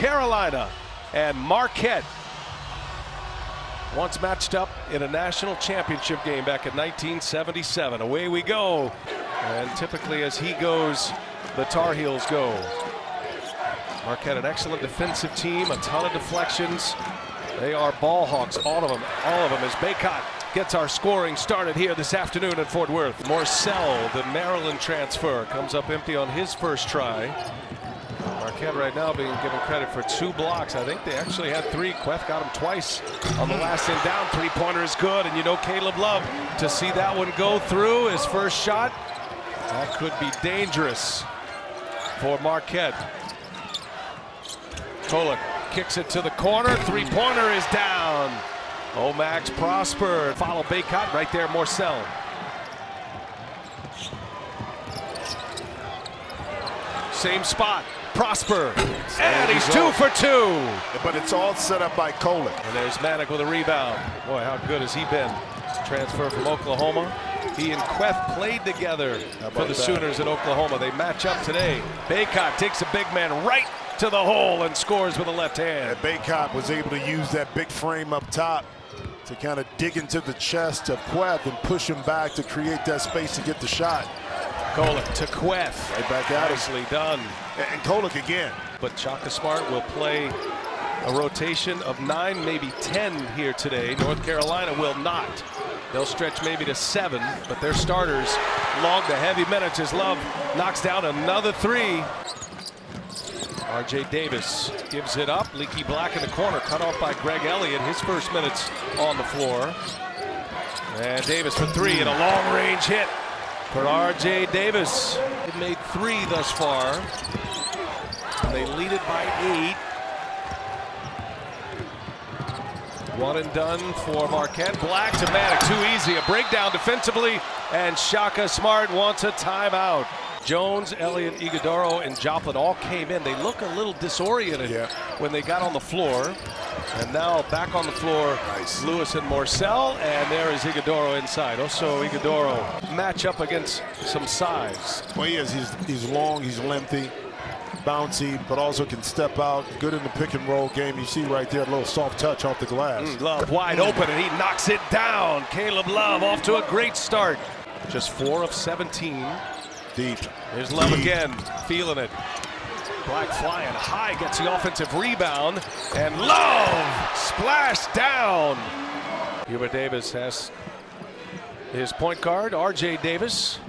Carolina and Marquette. Once matched up in a national championship game back in 1977. Away we go. And typically as he goes, the Tar Heels go. Marquette, an excellent defensive team, a ton of deflections. They are ball hawks, all of them as Baycott gets our scoring started here this afternoon at Fort Worth. Morcell, the Maryland transfer, comes up empty on his first try. Marquette right now being given credit for 2 blocks. I think they actually had 3. Queth got him twice on the last end down. 3-pointer is good, and you know Caleb Love to see that one go through. His first shot, that could be dangerous for Marquette. Kolek kicks it to the corner. 3-pointer is down. Max Prosper. Follow Baycott right there, Morcell. Same spot. Prosper. And he's 2 for 2. But it's all set up by Kolek. And there's Manick with a rebound. Boy, how good has he been? Transfer from Oklahoma. He and Queth played together for the Sooners in Oklahoma. They match up today. Baycott takes a big man right to the hole and scores with a left hand. And Baycott was able to use that big frame up top to kind of dig into the chest of Queth and push him back to create that space to get the shot. Kolek to Queth. Right back out. Nicely done. And Kolek again. But Shaka Smart will play a rotation of 9, maybe 10 here today. North Carolina will not. They'll stretch maybe to 7, but their starters log the heavy minutes as Love knocks down another 3. R.J. Davis gives it up. Leaky Black in the corner, cut off by Greg Elliott. His first minutes on the floor. And Davis for 3 and a long-range hit for R.J. Davis. It made 3 thus far. And they lead it by 8. 1 and done for Marquette. Black to Manick, too easy. A breakdown defensively, and Shaka Smart wants a timeout. Jones, Elliott, Iguodaro, and Joplin all came in. They look a little disoriented when they got on the floor. And now back on the floor, Lewis and Morcell, and there is Iguodaro inside. Also, Iguodaro match up against some size. Well, he is. He's long, he's lengthy, bouncy, but also can step out. Good in the pick and roll game. You see right there, a little soft touch off the glass. Love wide open, and he knocks it down. Caleb Love off to a great start. Just 4 of 17. Deep. There's Love again, feeling it. Black flying high, gets the offensive rebound, and Love splashed down. Hubert Davis has his point guard, R.J. Davis,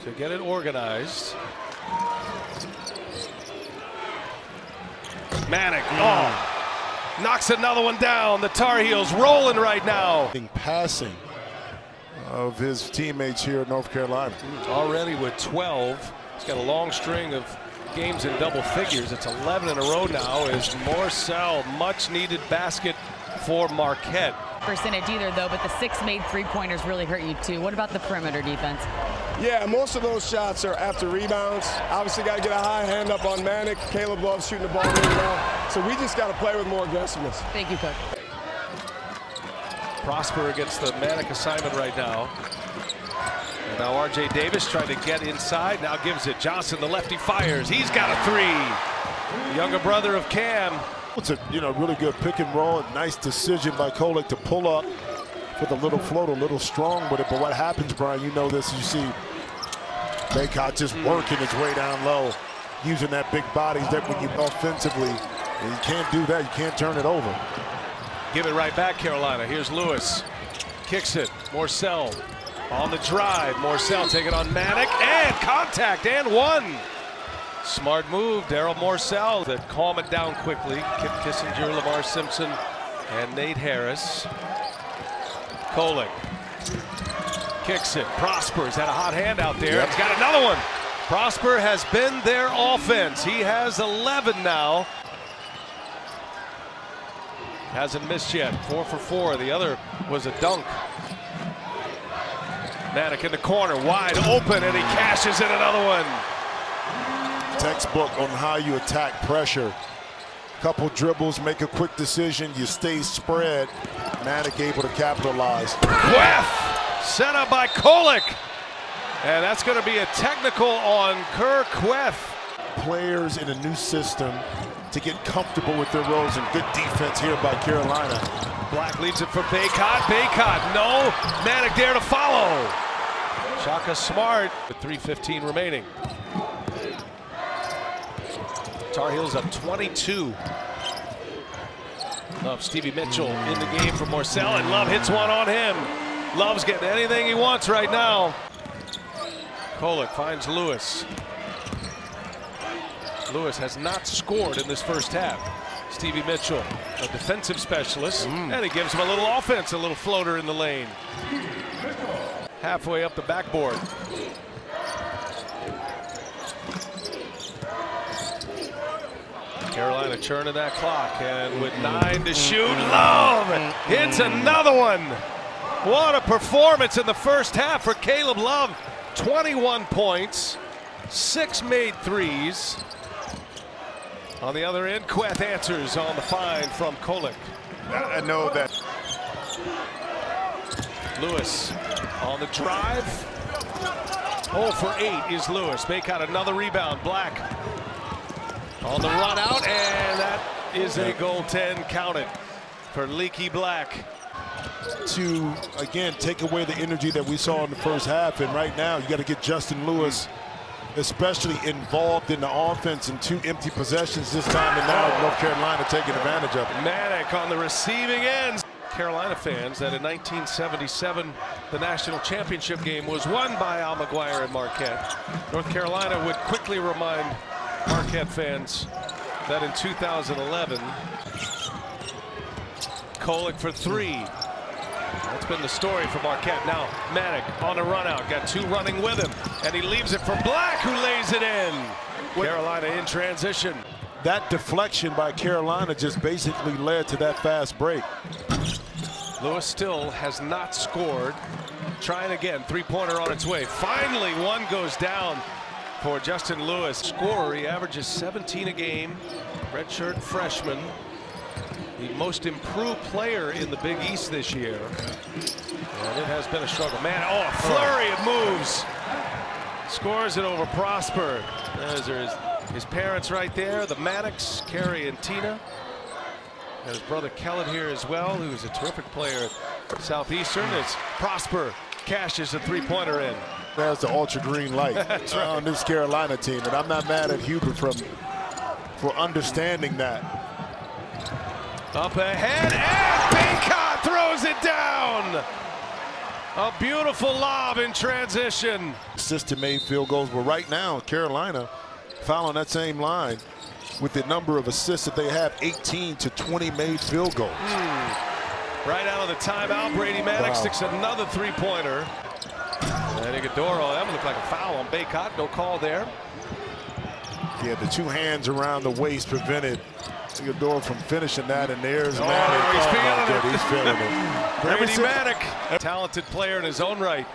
to get it organized. Manick, knocks another one down. The Tar Heels rolling right now. Passing of his teammates here at North Carolina. Already with 12. He's got a long string of games in double figures. It's 11 in a row now as Morcell, much needed basket for Marquette. Percentage either though, but the 6 made 3-pointers really hurt you too. What about the perimeter defense? Yeah, most of those shots are after rebounds. Obviously got to get a high hand up on Manick. Caleb Love shooting the ball really well. So we just got to play with more aggressiveness. Thank you, Coach. Prosper against the Manick assignment right now. And now R.J. Davis trying to get inside, now gives it. Johnson, the lefty, fires. He's got a 3. The younger brother of Cam. It's a really good pick and roll. A nice decision by Kolek to pull up for the little float, a little strong with it. But what happens, Brian, you know this, you see Baycott just working his way down low, using that big body that when you offensively, you can't do that, you can't turn it over. Give it right back, Carolina. Here's Lewis. Kicks it. Morcell on the drive. Morcell taking on Manick, and contact, and 1. Smart move, Daryl Morcell, that calm it down quickly. Kip Kissinger, Lamar Simpson, and Nate Harris. Kolek kicks it. Prosper's had a hot hand out there. He's got another one. Prosper has been their offense. He has 11 now. Hasn't missed yet. 4 for 4. The other was a dunk. Manick in the corner, wide open, and he cashes in another one. Textbook on how you attack pressure. Couple dribbles, make a quick decision, you stay spread. Manick able to capitalize. Queth, set up by Kolek. And that's going to be a technical on Kerr Queth. Players in a new system to get comfortable with their roles, and good defense here by Carolina. Black leads it for Baycott. Baycott, no. Manick there to follow. Shaka Smart with 3:15 remaining. Tar Heels up 22. Love, Stevie Mitchell in the game for Morsell, and Love hits one on him. Love's getting anything he wants right now. Kolek finds Lewis. Lewis has not scored in this first half. Stevie Mitchell, a defensive specialist, and he gives him a little offense, a little floater in the lane. Halfway up the backboard. Carolina churning that clock, and with 9 to shoot, Love hits another one. What a performance in the first half for Caleb Love. 21 points, 6 made threes. On the other end, Queth answers on the find from Kolek. I know that. Lewis on the drive. 0 for 8 is Lewis. Baycott another rebound. Black on the run out, and that is a goaltend counted for Leaky Black. To, again, take away the energy that we saw in the first half, and right now you got to get Justin Lewis especially involved in the offense, in 2 empty possessions this time, and now North Carolina taking advantage of it. Manick on the receiving end. Carolina fans, that in 1977 the national championship game was won by Al McGuire and Marquette. North Carolina would quickly remind Marquette fans that in 2011, Kolek for 3. That's been the story for Marquette. Now Manick on a run out, got 2 running with him, and he leaves it for Black, who lays it in. Carolina in transition. That deflection by Carolina just basically led to that fast break. Lewis still has not scored. Trying again, 3-pointer on its way. Finally, one goes down for Justin Lewis. Scorer, he averages 17 a game. Redshirt freshman. The most improved player in the Big East this year. And it has been a struggle. Man, oh, a flurry of moves. Scores it over Prosper. There's his parents right there, the Maddox, Carrie and Tina. And his brother Kellen here as well, who's a terrific player at Southeastern. It's Prosper cashes a 3-pointer in. There's the ultra green light on this Carolina team, and I'm not mad at Hubert for understanding that. Up ahead, and Baycott throws it down. A beautiful lob in transition. System-made field goals, but right now Carolina following that same line with the number of assists that they have, 18 to 20 made field goals. Right out of the timeout, Brady Manick sticks another 3-pointer. And Iguodala, that would look like a foul on Baycott. No call there. Yeah, the 2 hands around the waist prevented Iguodala from finishing that, and there's Manick. He's feeling it. Brady Manick, talented player in his own right.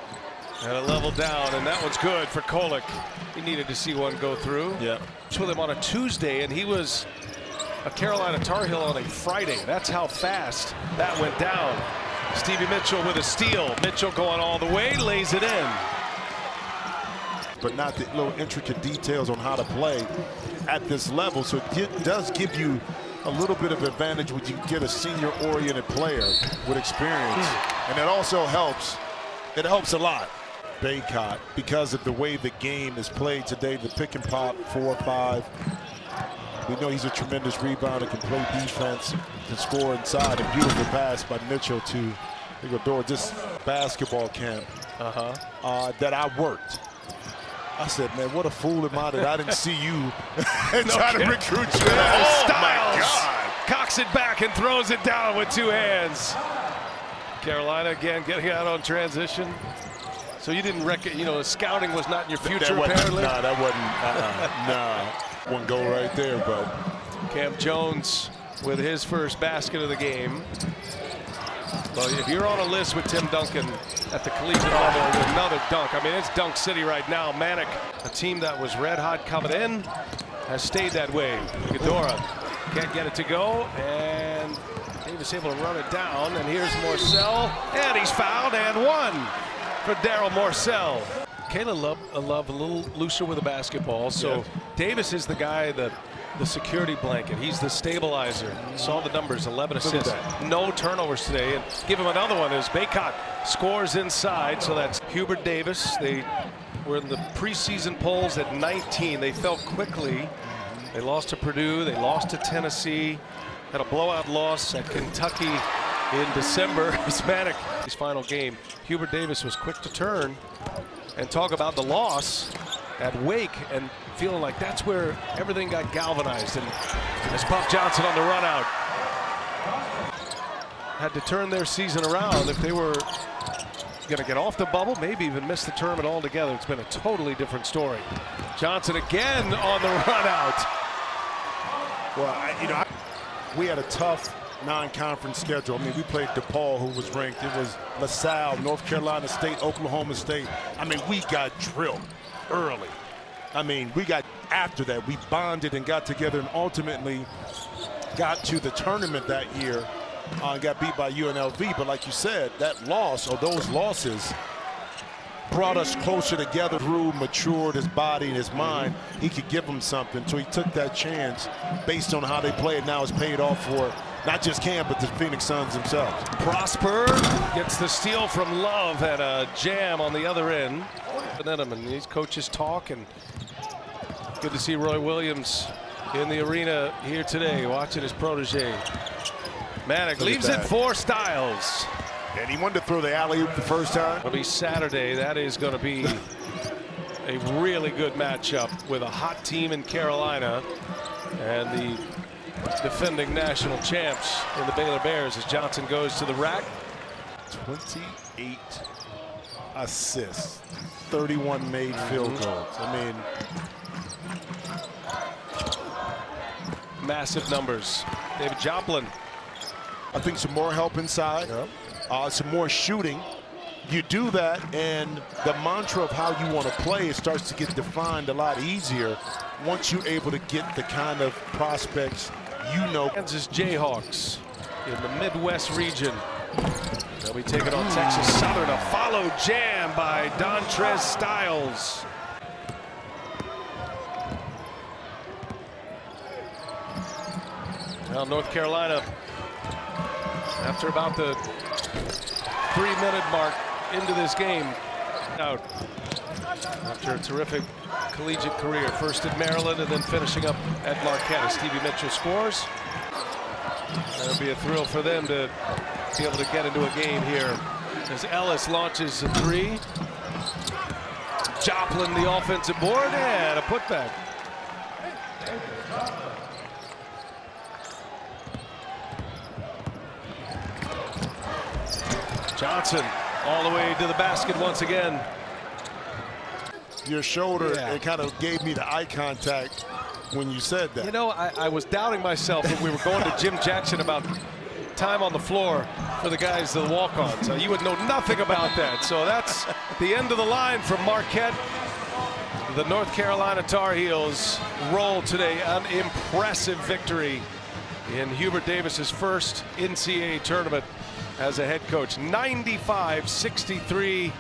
And a level down, and that one's good for Kolek. He needed to see one go through. Yeah. With him on a Tuesday, and he was a Carolina Tar Heel on a Friday. That's how fast that went down. Stevie Mitchell with a steal. Mitchell going all the way, lays it in. But not the little intricate details on how to play at this level. So it does give you a little bit of advantage when you get a senior-oriented player with experience. And it also helps. It helps a lot. Baycott, because of the way the game is played today, the pick and pop, 4-5. We know he's a tremendous rebounder, can play defense, can score inside. A beautiful pass by Mitchell to Iguodala. This basketball camp that I worked. I said, man, what a fool am I that I didn't see you trying to recruit you. Oh, my God. Cocks it back and throws it down with 2 hands. Carolina again getting out on transition. So you didn't reckon, scouting was not in your future, apparently? No, that wasn't, one goal right there, but. Cam Jones with his first basket of the game. Well, if you're on a list with Tim Duncan at the collegiate level with another dunk, I mean, it's dunk city right now. Manick, a team that was red hot coming in, has stayed that way. Iguodala can't get it to go, and Davis able to run it down, and here's Morsell, and he's fouled, and 1 for Daryl Morsell. Caleb Love a little looser with the basketball, so Davis is the guy, the the security blanket. He's the stabilizer. Saw the numbers, 11 assists. No turnovers today. And give him another one as Baycott scores inside. So that's Hubert Davis. They were in the preseason polls at 19. They fell quickly. They lost to Purdue. They lost to Tennessee. Had a blowout loss at Kentucky in December. Hispanic. His final game. Hubert Davis was quick to turn and talk about the loss at Wake and feeling like that's where everything got galvanized. And as Puff Johnson on the run out had to turn their season around. If they were going to get off the bubble, maybe even miss the tournament altogether, it's been a totally different story. Johnson again on the run out. Well, we had a tough non-conference schedule. I mean, we played DePaul, who was ranked. It was LaSalle, North Carolina State, Oklahoma State. I mean, we got drilled early. I mean, we got after that. We bonded and got together and ultimately got to the tournament that year and got beat by UNLV. But like you said, that loss or those losses brought us closer together. Drew matured his body and his mind. He could give them something. So he took that chance based on how they played. Now it's paid off for not just Cam, but the Phoenix Suns themselves. Prosper gets the steal from Love and a jam on the other end. And these coaches talk, and good to see Roy Williams in the arena here today watching his protege. Manick leaves it for Styles. And he wanted to throw the alley-oop the first time. It'll be Saturday. That is going to be a really good matchup with a hot team in Carolina and the defending national champs in the Baylor Bears as Johnson goes to the rack. 28 assists, 31 made field goals. I mean, massive numbers. David Joplin. I think some more help inside. Yep. Some more shooting. You do that, and the mantra of how you want to play, it starts to get defined a lot easier once you're able to get the kind of prospects you know. Kansas Jayhawks in the Midwest region. They'll be taking on Texas Southern. A follow jam by Dontrez Styles. Now North Carolina, after about the 3-minute mark into this game, out after a terrific collegiate career, first at Maryland and then finishing up at Marquette as Stevie Mitchell scores. That'll be a thrill for them to be able to get into a game here as Ellis launches a three. Joplin the offensive board and a putback. Johnson all the way to the basket once again. Your shoulder, it kind of gave me the eye contact when you said that. You know, I was doubting myself when we were going to Jim Jackson about time on the floor for the guys, the walk-ons. You would know nothing about that. So that's the end of the line from Marquette. The North Carolina Tar Heels roll today. An impressive victory in Hubert Davis's first NCAA tournament as a head coach. 95-63.